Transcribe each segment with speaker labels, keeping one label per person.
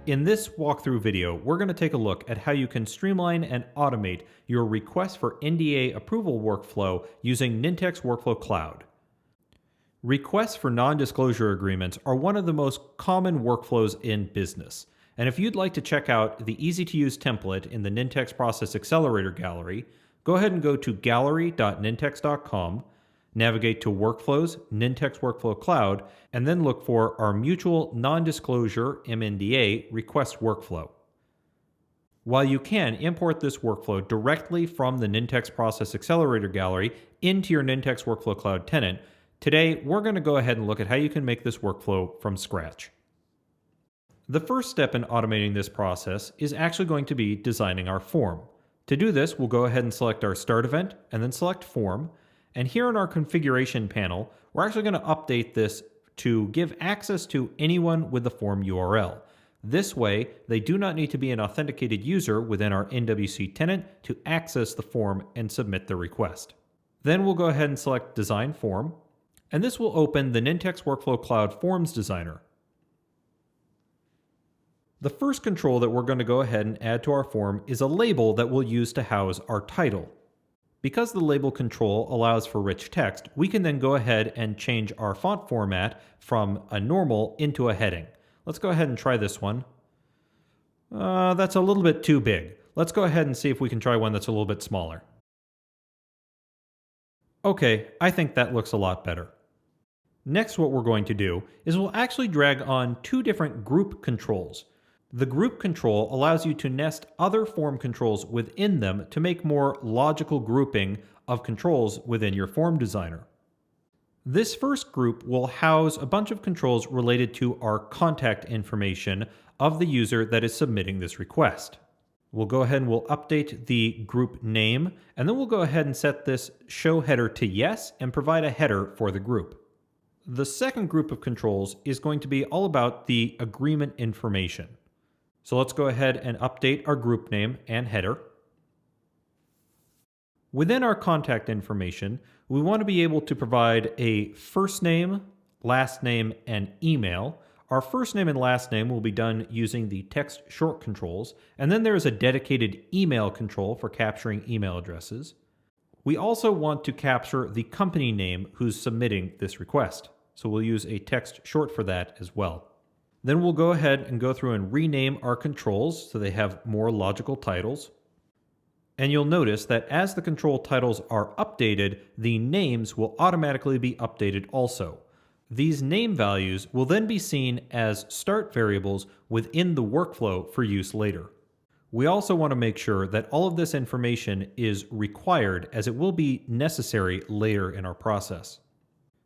Speaker 1: In this walkthrough video, we're going to take a look at how you can streamline and automate your request for NDA approval workflow using Nintex Workflow Cloud. Requests for non-disclosure agreements are one of the most common workflows in business. And if you'd like to check out the easy-to-use template in the Nintex Process Accelerator gallery, go ahead and go to gallery.nintex.com, navigate to Workflows, Nintex Workflow Cloud, and then look for our Mutual Non-Disclosure (MNDA) request workflow. While you can import this workflow directly from the Nintex Process Accelerator gallery into your Nintex Workflow Cloud tenant, today we're going to go ahead and look at how you can make this workflow from scratch. The first step in automating this process is actually going to be designing our form. To do this, we'll go ahead and select our Start event and then select Form. And here in our configuration panel, we're actually going to update this to give access to anyone with the form URL. This way, they do not need to be an authenticated user within our NWC tenant to access the form and submit the request. Then we'll go ahead and select Design Form, and this will open the Nintex Workflow Cloud Forms Designer. The first control that we're going to go ahead and add to our form is a label that we'll use to house our title. Because the label control allows for rich text, we can then go ahead and change our font format from a normal into a heading. Let's go ahead and try this one. That's a little bit too big. Let's go ahead and see if we can try one that's a little bit smaller. Okay, I think that looks a lot better. Next, what we're going to do is we'll actually drag on two different group controls. The group control allows you to nest other form controls within them to make more logical grouping of controls within your form designer. This first group will house a bunch of controls related to our contact information of the user that is submitting this request. We'll go ahead and we'll update the group name, and then we'll go ahead and set this show header to yes and provide a header for the group. The second group of controls is going to be all about the agreement information. So let's go ahead and update our group name and header. Within our contact information, we want to be able to provide a first name, last name, and email. Our first name and last name will be done using the text short controls, and then there is a dedicated email control for capturing email addresses. We also want to capture the company name who's submitting this request, so we'll use a text short for that as well. Then we'll go ahead and go through and rename our controls so they have more logical titles. And you'll notice that as the control titles are updated, the names will automatically be updated also. These name values will then be seen as start variables within the workflow for use later. We also want to make sure that all of this information is required, as it will be necessary later in our process.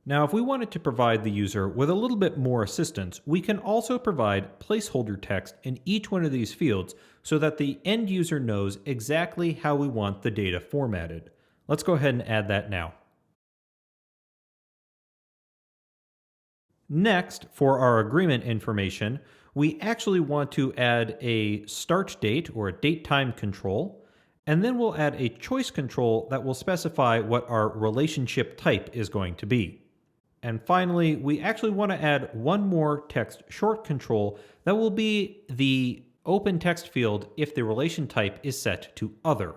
Speaker 1: Now, if we wanted to provide the user with a little bit more assistance, we can also provide placeholder text in each one of these fields so that the end user knows exactly how we want the data formatted. Let's go ahead and add that now. Next, for our agreement information, we actually want to add a start date or a date time control, and then we'll add a choice control that will specify what our relationship type is going to be. And finally, we actually want to add one more text short control that will be the open text field if the relation type is set to other.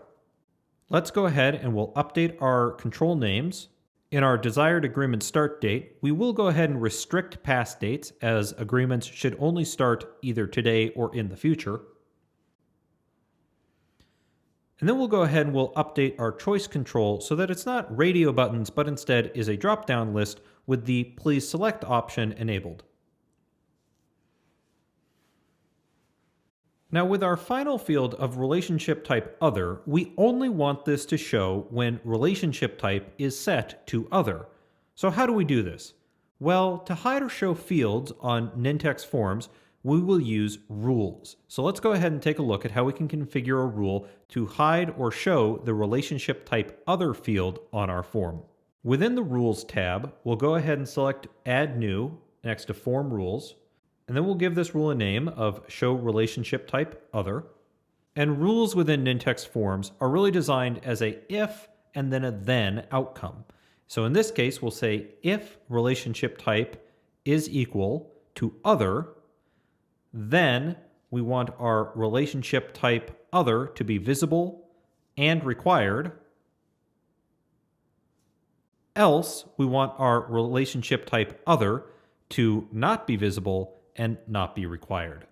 Speaker 1: Let's go ahead and we'll update our control names. In our desired agreement start date, we will go ahead and restrict past dates, as agreements should only start either today or in the future. And then we'll go ahead and we'll update our choice control so that it's not radio buttons, but instead is a drop-down list with the Please Select option enabled. Now, with our final field of relationship type other, we only want this to show when relationship type is set to other. So how do we do this? Well, to hide or show fields on Nintex forms, we will use rules. So let's go ahead and take a look at how we can configure a rule to hide or show the relationship type other field on our form. Within the Rules tab, we'll go ahead and select Add New next to Form Rules, and then we'll give this rule a name of Show Relationship Type Other. And rules within Nintex forms are really designed as a if and then a then outcome. So in this case, we'll say if relationship type is equal to other, then we want our relationship type other to be visible and required. Else, we want our relationship type other to not be visible and not be required.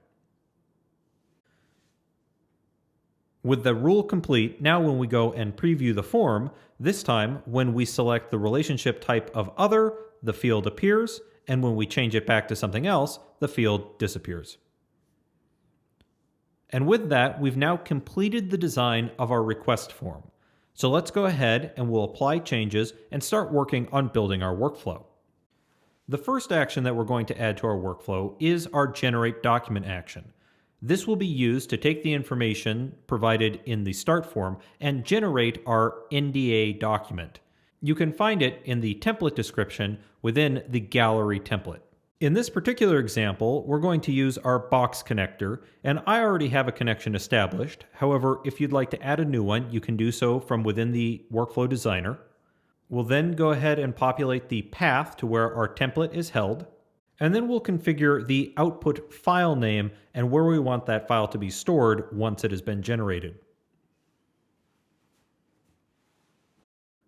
Speaker 1: With the rule complete, now when we go and preview the form, this time when we select the relationship type of other, the field appears, and when we change it back to something else, the field disappears. And with that, we've now completed the design of our request form. So let's go ahead and we'll apply changes and start working on building our workflow. The first action that we're going to add to our workflow is our generate document action. This will be used to take the information provided in the start form and generate our NDA document. You can find it in the template description within the gallery template. In this particular example, we're going to use our box connector, and I already have a connection established. However, if you'd like to add a new one, you can do so from within the workflow designer. We'll then go ahead and populate the path to where our template is held. And then we'll configure the output file name and where we want that file to be stored once it has been generated.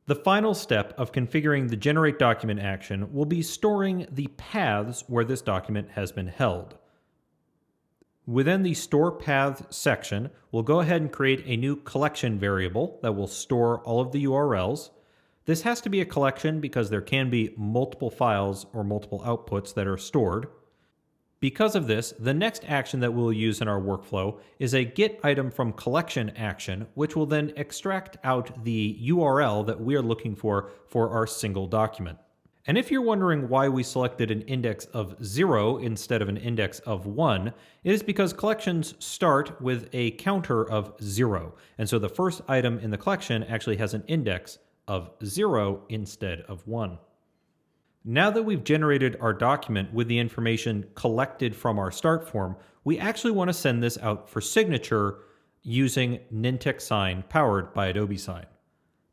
Speaker 1: The final step of configuring the generate document action will be storing the paths where this document has been held. Within the store paths section, we'll go ahead and create a new collection variable that will store all of the URLs. This has to be a collection because there can be multiple files or multiple outputs that are stored. Because of this, the next action that we'll use in our workflow is a get item from collection action, which will then extract out the URL that we are looking for our single document. And if you're wondering why we selected an index of 0 instead of an index of 1, it is because collections start with a counter of 0. And so the first item in the collection actually has an index of 0 instead of 1. Now that we've generated our document with the information collected from our start form, we actually want to send this out for signature using Nintex Sign powered by Adobe Sign.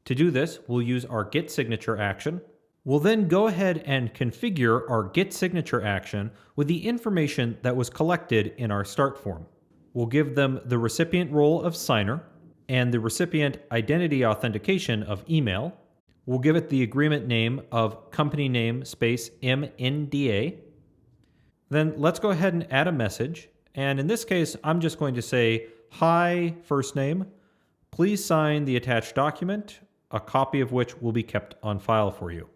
Speaker 1: To do this, we'll use our Get Signature action. We'll then go ahead and configure our Get Signature action with the information that was collected in our start form. We'll give them the recipient role of signer and the recipient identity authentication of email. We'll give it the agreement name of company name space MNDA. Then let's go ahead and add a message. And in this case, I'm just going to say, hi, first name. Please sign the attached document, a copy of which will be kept on file for you.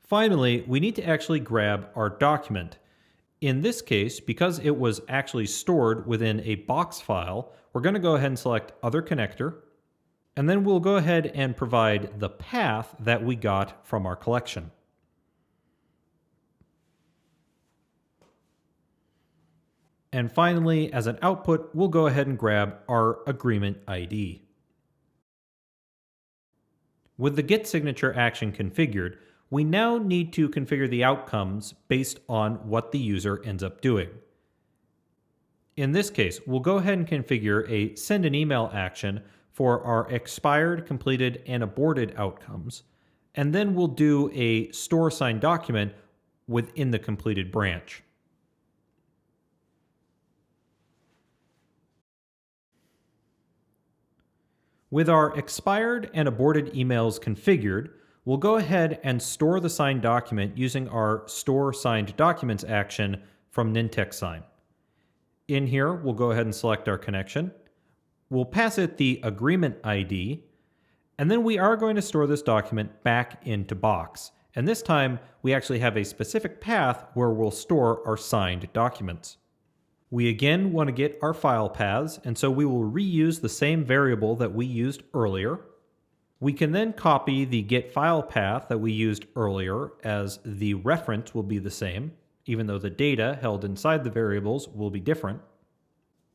Speaker 1: Finally, we need to actually grab our document. In this case, because it was actually stored within a box file, we're going to go ahead and select Other Connector, and then we'll go ahead and provide the path that we got from our collection. And finally, as an output, we'll go ahead and grab our agreement ID. With the Get Signature action configured, we now need to configure the outcomes based on what the user ends up doing. In this case, we'll go ahead and configure a send an email action for our expired, completed, and aborted outcomes, and then we'll do a store signed document within the completed branch. With our expired and aborted emails configured, we'll go ahead and store the signed document using our Store Signed Documents action from Nintex Sign. In here, we'll go ahead and select our connection. We'll pass it the agreement ID, and then we are going to store this document back into Box. And this time, we actually have a specific path where we'll store our signed documents. We again want to get our file paths, and so we will reuse the same variable that we used earlier. We can then copy the get file path that we used earlier, as the reference will be the same, even though the data held inside the variables will be different.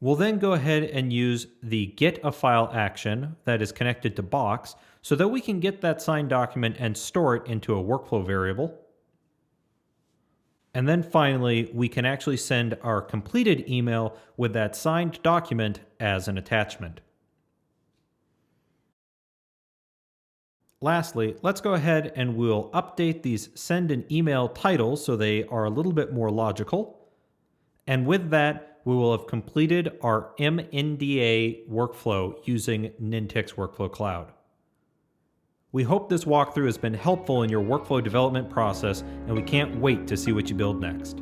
Speaker 1: We'll then go ahead and use the get a file action that is connected to Box so that we can get that signed document and store it into a workflow variable. And then finally, we can actually send our completed email with that signed document as an attachment. Lastly, let's go ahead and we'll update these send an email titles so they are a little bit more logical. And with that, we will have completed our MNDA workflow using Nintex Workflow Cloud. We hope this walkthrough has been helpful in your workflow development process, and we can't wait to see what you build next.